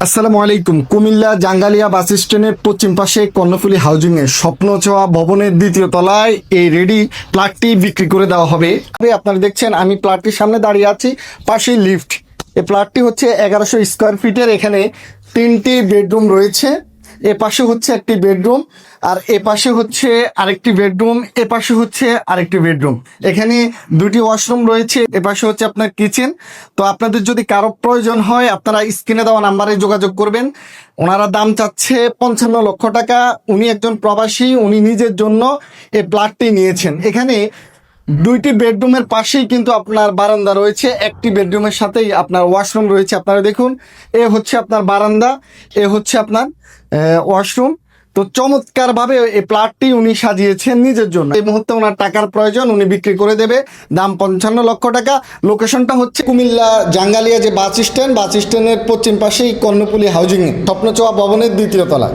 আসসালামু আলাইকুম। কুমিল্লা জাঙ্গালিয়া বাস স্ট্যান্ডের পশ্চিম পাশে কর্ণফুলী হাউজিং এর স্বপ্ন ছোঁয়া ভবনের দ্বিতীয় তলায় এই রেডি প্লাটটি বিক্রি করে দেওয়া হবে। আপনারা দেখছেন আমি প্লাটটির সামনে দাঁড়িয়ে আছি, পাশেই লিফট। এই প্লাটটি হচ্ছে 1100 স্কোয়ার ফিটের। এখানে 3টি বেডরুম রয়েছে। এ পাশে হচ্ছে একটি বেডরুম, আর এ পাশে হচ্ছে আরেকটি বেডরুম, এ পাশে হচ্ছে আরেকটি বেডরুম। এখানে 2টি ওয়াশরুম রয়েছে, এ পাশে হচ্ছে আপনার কিচেন। তো আপনাদের যদি কারো প্রয়োজন হয় আপনারা স্ক্রিনে দেওয়া নাম্বারে যোগাযোগ করবেন। ওনারা দাম চাচ্ছে 55 লক্ষ টাকা। উনি একজন প্রবাসী, উনি নিজের জন্য এই প্লটটি নিয়েছেন। এখানে 2টি বেডরুমের পাশেই কিন্তু আপনার বারান্দা রয়েছে, একটি বেডরুমের সাথেই আপনার ওয়াশরুম রয়েছে। আপনারা দেখুন, এ হচ্ছে আপনার বারান্দা, এ হচ্ছে আপনার ওয়াশরুম। তো চমৎকারভাবে এই প্লটটি উনি সাজিয়েছেন নিজের জন্য। এই মুহূর্তে ওনার টাকার প্রয়োজন, উনি বিক্রি করে দেবে। দাম 55 লক্ষ টাকা। লোকেশনটা হচ্ছে কুমিল্লা জাঙ্গালিয়া যে বাস স্ট্যান্ডের পশ্চিম পাশেই কর্ণফুলী হাউজিং স্বপ্নচোয়া ভবনের দ্বিতীয় তলা।